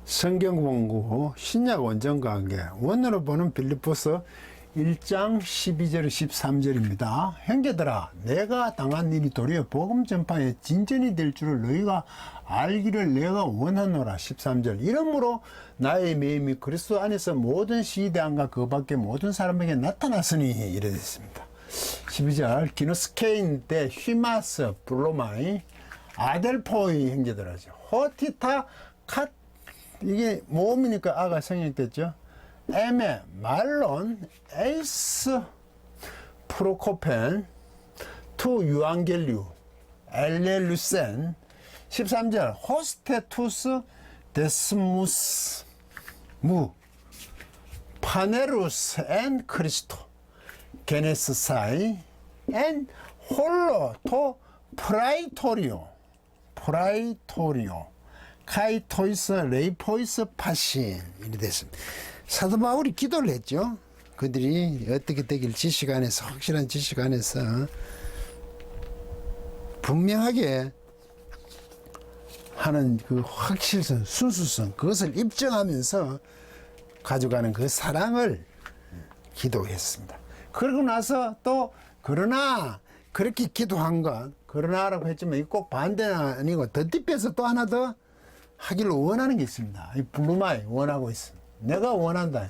성경 공부 신약 원전 관계 원으로 보는 빌립보서 1장 12절 13절입니다. 형제들아 내가 당한 일이 도리어 복음 전파에 진전이 될 줄을 너희가 알기를 내가 원하노라. 13절 이러므로 나의 매임이 그리스도 안에서 모든 시대안과 그 밖에 모든 사람에게 나타났으니 이래 됐습니다. 12절 기노스케인 대 휘마스 블로마이 아델포이 형제들하죠. 호티타 카 이게 모음이니까 아가 성형됐죠. 에메 말론 에이스 프로코펜 투 유앙겔류 엘레루센 13절 호스테투스 데스무스 무 파네루스 앤 크리스토 게네스사이 앤 홀로 토 프라이토리오 카이토이스 레이포이스 파신 이리 됐습니다. 사도 바울이 기도를 했죠. 그들이 어떻게 되길 지식 안에서 확실한 지식 안에서 분명하게 하는 그 확실성, 순수성 그것을 입증하면서 가져가는 그 사랑을 기도했습니다. 그러고 나서 또 그러나 그렇게 기도한 것 그러나라고 했지만 이거 꼭 반대는 아니고 더 딥해서 또 하나 더 하기를 원하는 게 있습니다. 이 블루마이 원하고 있습니다. 내가 원한다.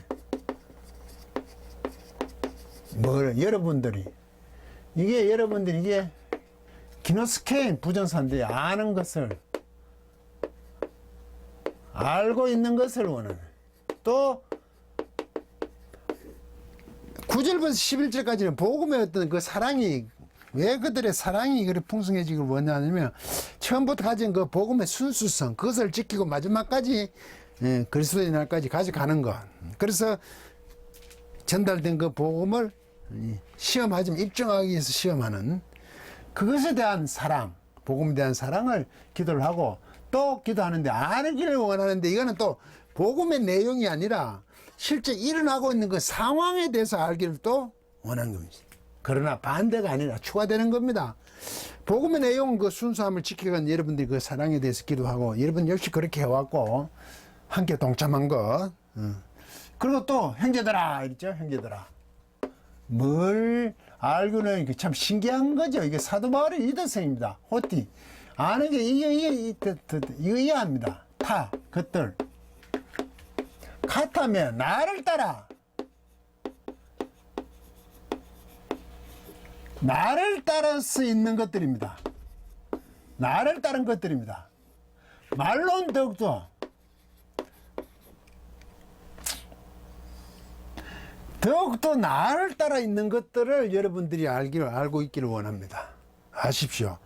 여러분들이 이게 기노스케인 부정사인데 아는 것을 알고 있는 것을 원하는 또 9절부터 11절까지는 복음의 어떤 그 사랑이 왜 그들의 사랑이 그렇게 풍성해지길 원하냐면 처음부터 가진 그 복음의 순수성 그것을 지키고 마지막까지 그리스도의 날까지 가져가는 것. 그래서 전달된 그 복음을 시험하지만 입증하기 위해서 시험하는 그것에 대한 사랑, 복음에 대한 사랑을 기도를 하고 또 기도하는데 알기를 원하는데 이거는 또 복음의 내용이 아니라 실제 일어나고 있는 그 상황에 대해서 알기를 또 원하는 겁니다. 그러나 반대가 아니라 추가되는 겁니다. 복음의 내용은 그 순수함을 지키는 여러분들이 그 사랑에 대해서 기도하고 여러분 역시 그렇게 해왔고 함께 동참한 것. 그리고 또 형제들아 이랬죠. 형제들아 뭘 알고는 참 신기한 거죠. 이게 사도 바울의 리더성입니다. 호티 아는 게 이거 이해합니다. 타 것들 카타며 나를 따라 나를 따라서 있는 것들입니다. 나를 따른 것들입니다. 말론 더욱더 나를 따라 있는 것들을 여러분들이 알고 있기를 원합니다. 아십시오.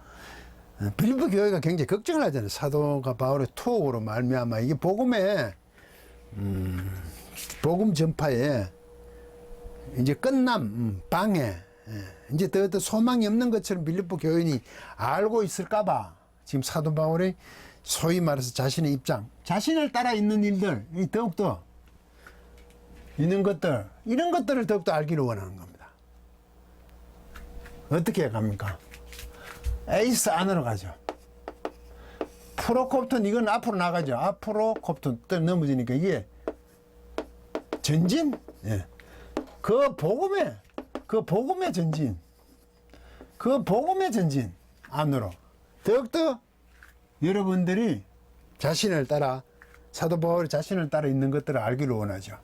빌립보 교회가 굉장히 걱정을 하잖아요. 사도가 바울의 투옥으로 말미암아 이게 복음의 복음 전파에 이제 끝남 방해 이제 더 소망이 없는 것처럼 빌립보 교인이 알고 있을까봐 지금 사도 바울이 소위 말해서 자신의 입장, 자신을 따라 있는 일들, 더욱더 있는 것들, 이런 것들을 더욱더 알기를 원하는 겁니다. 어떻게 갑니까? 에이스 안으로 가죠. 프로콥톤 이건 앞으로 나가죠. 앞으로 콥톤 또 넘어지니까 이게 전진, 예. 그 복음의 전진 안으로 더욱더 여러분들이 자신을 따라 사도 바울이 자신을 따라 있는 것들을 알기를 원하죠.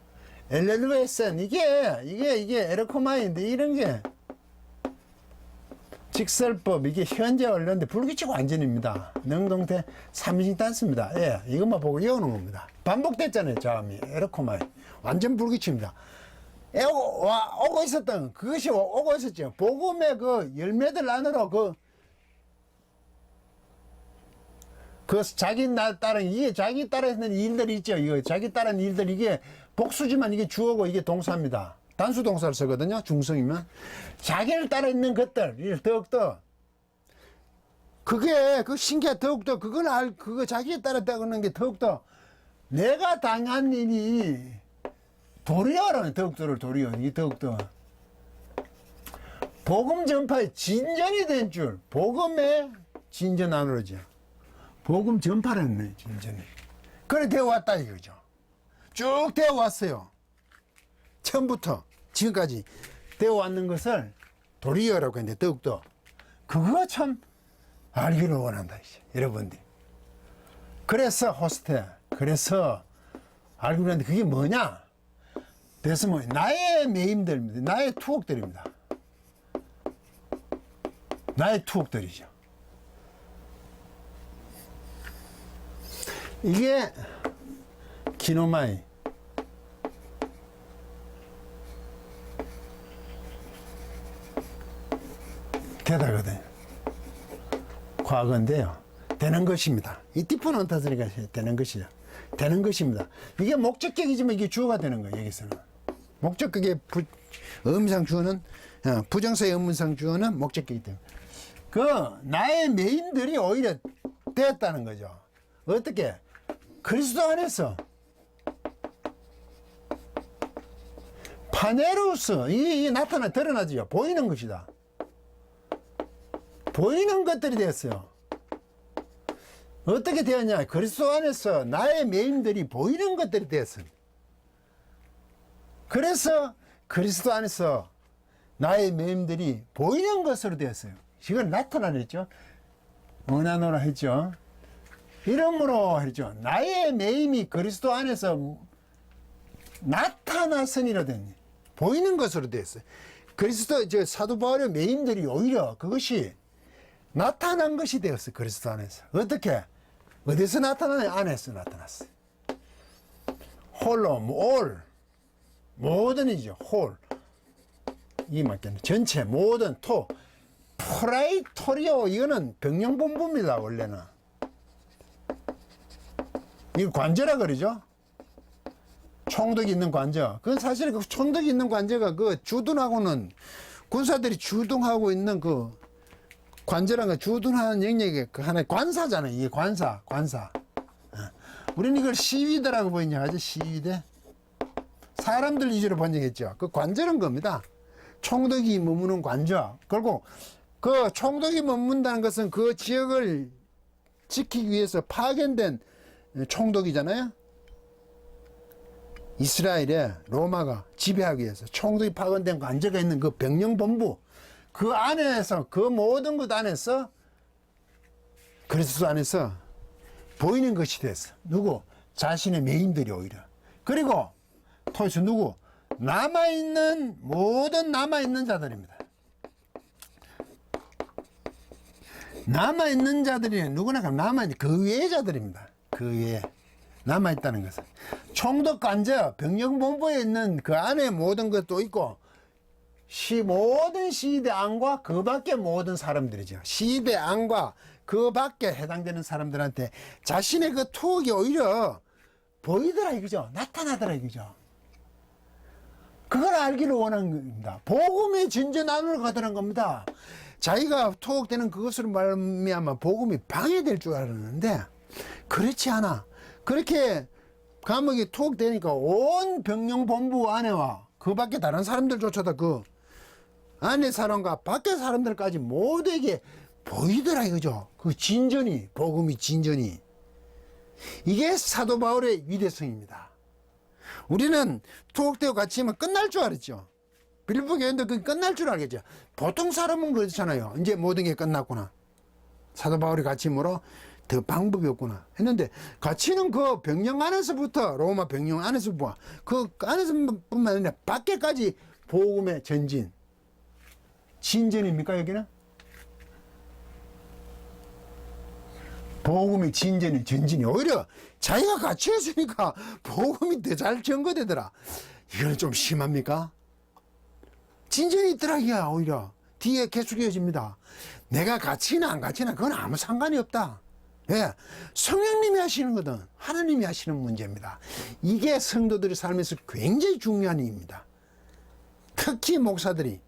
엘렐루에센 이게 에르코마인데 이런 게 직설법 이게 현재 원료인데 불규칙 완전입니다. 능동태 삼인칭 단수입니다. 예, 이것만 보고 외우는 겁니다. 반복됐잖아요. 자음이 에르코마이 완전 불규칙입니다. 오고 있었던 그것이 오고 있었죠. 복음의 그 열매들 안으로 그 자기 따른 이게 자기 따라 있는 일들이 있죠. 이거 자기 따른 일들 이게 복수지만 이게 주어고 이게 동사입니다. 단수 동사를 쓰거든요. 중성이면 자기를 따라 있는 것들 더욱더 그게 그 신기해 더욱더 그거 자기에 따랐다는 게 더욱더 내가 당한 일이 도리어라는 도리어 이게 더욱더 복음 전파의 진전이 된 줄 복음의 진전 안으로죠. 복음 전파라는 진전이 그래 되어 왔다 이거죠. 쭉 되어 왔어요. 처음부터 지금까지 되어 왔는 것을 도리어라고 했는데 더욱더 그거 참 알기를 원한다 이제 여러분들. 그래서 호스테, 그래서 알기를 원하는데 그게 뭐냐? 그래서 뭐 나의 매임들입니다. 나의 투옥들입니다. 나의 투옥들이죠. 이게 기노마이 되다거든요. 과거인데요. 되는 것입니다. 이 띠푸는 언타스니까 되는 것이죠. 되는 것입니다. 이게 목적격이지만 이게 주어가 되는 거예요. 여기서는 목적격의 의문상 주어는 부정사의 의문상 주어는 목적격이기 때문에 그 나의 메인들이 오히려 되었다는 거죠. 어떻게? 그리스도 안에서 파네루스 이 나타나 드러나죠. 보이는 것이다. 보이는 것들이 되었어요. 어떻게 되었냐? 그리스도 안에서 나의 메인들이 보이는 것들이 되었습니다. 그래서 그리스도 안에서 나의 메인들이 보이는 것으로 되었어요. 이걸 나타나냈죠. 은하노라 했죠. 이러므로 했죠. 나의 매임이 그리스도 안에서 나타났으니라 됐네. 보이는 것으로 되었어요. 그리스도 사도 바울의 매임들이 오히려 그것이 나타난 것이 되었어요. 그리스도 안에서. 어떻게? 어디서 나타나냐? 안에서 나타났어요. 홀로, 올, 모든이죠. 홀. 이 맞겠네. 전체, 모든, 토. 프라이토리오, 이거는 병령본부입니다, 원래는. 이거 관제라 그러죠? 총독이 있는 관제. 그건 사실 그 총독이 있는 관제가 그 주둔하고는 군사들이 주둔하고 있는 그 관제란 건 주둔하는 영역의 그 하나의 관사잖아요. 이게 관사. 우리는 이걸 시위대라고 번역하죠. 시위대. 사람들 위주로 번역했죠. 그 관제는 겁니다. 총독이 머무는 관제. 그리고 그 총독이 머문다는 것은 그 지역을 지키기 위해서 파견된 총독이잖아요. 이스라엘에 로마가 지배하기 위해서 총독이 파견된 관제가 있는 그 병령본부, 그 안에서, 그 모든 것 안에서 그리스도 안에서 보이는 것이 됐어. 누구? 자신의 메인들이 오히려. 그리고 토에서 누구? 남아있는 모든 남아있는 자들입니다. 남아있는 자들이 누구나 남아있는 그 외의 자들입니다. 그 외에 남아있다는 것은 총독 관제 병력본부에 있는 그 안에 모든 것도 있고 모든 시대 안과 그 밖의 모든 사람들이죠. 시대 안과 그 밖에 해당되는 사람들한테 자신의 그 투옥이 오히려 보이더라 이거죠. 나타나더라 이거죠. 그걸 알기를 원하는 겁니다. 복음의 진전 안으로 가더란 겁니다. 자기가 투옥되는 그것으로 말미암아 복음이 방해될 줄 알았는데 그렇지 않아. 그렇게 감옥이 투옥되니까 온 병영본부 안에와 그 밖에 다른 사람들조차도 그 안에 사람과 밖에 사람들까지 모두에게 보이더라 이거죠. 그 진전이, 복음이 진전이. 이게 사도 바울의 위대성입니다. 우리는 투옥되고 같이 하면 끝날 줄 알았죠. 빌립보 교회도 그 끝날 줄 알겠죠. 보통 사람은 그렇잖아요. 이제 모든 게 끝났구나. 사도 바울이 같이 힘으로 더 방법이 없구나 했는데 같이는 그 병영 안에서부터 로마 병영 안에서부터 그 안에서뿐만 아니라 밖에까지 복음의 전진 진전입니까 여기는? 복음의 진전이 전진이 오히려 자기가 같이 했으니까 복음이 더 잘 전거되더라. 이건 좀 심합니까? 진전이 있더라기야. 오히려 뒤에 계속 이어집니다. 내가 같이나 안 같이나 그건 아무 상관이 없다. 예, 성령님이 하시는 거든 하나님이 하시는 문제입니다. 이게 성도들의 삶에서 굉장히 중요한 일입니다. 특히 목사들이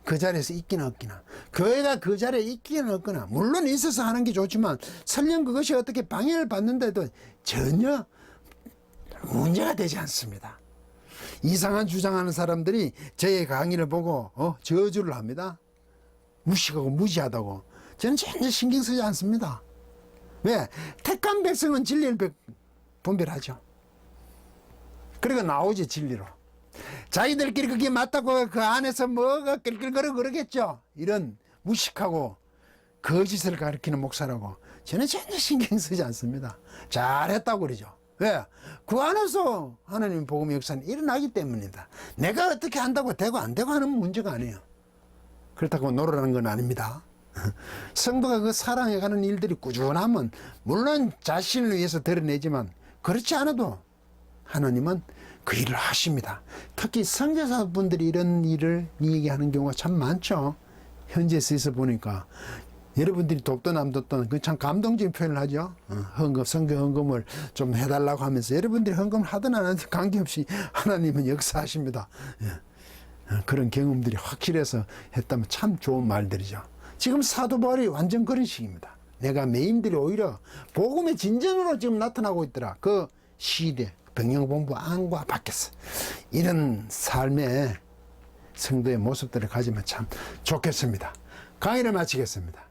그 자리에서 있기나 없기나, 교회가 그 자리에 있기나 없거나, 물론 있어서 하는 게 좋지만 설령 그것이 어떻게 방해를 받는데도 전혀 문제가 되지 않습니다. 이상한 주장하는 사람들이 저의 강의를 보고 저주를 합니다. 무식하고 무지하다고. 저는 전혀 신경 쓰지 않습니다. 왜? 택한 백성은 진리를 분별하죠. 그리고 나오지 진리로. 자기들끼리 그게 맞다고 그 안에서 뭐가 끌끌거려 그러겠죠. 이런 무식하고 거짓을 가리키는 목사라고 저는 전혀 신경 쓰지 않습니다. 잘했다고 그러죠. 왜? 그 안에서 하나님 복음의 역사는 일어나기 때문이다. 내가 어떻게 한다고 되고 안 되고 하는 문제가 아니에요. 그렇다고 노래라는 건 아닙니다. 성도가 그 사랑해가는 일들이 꾸준하면 물론 자신을 위해서 드러내지만 그렇지 않아도 하나님은 그 일을 하십니다. 특히 선교사분들이 이런 일을 얘기하는 경우가 참 많죠. 현지에서 보니까 여러분들이 돕던 남 돕던 그 참 감동적인 표현을 하죠. 헌금, 선교 헌금을 좀 해달라고 하면서 여러분들이 헌금을 하든 안 하든 관계없이 하나님은 역사하십니다. 그런 경험들이 확실해서 했다면 참 좋은 말들이죠. 지금 사도 바울이 완전 그런 식입니다. 내가 메인들이 오히려 복음의 진전으로 지금 나타나고 있더라. 그 시대, 병영본부 안과 밖에서 이런 삶의 성도의 모습들을 가지면 참 좋겠습니다. 강의를 마치겠습니다.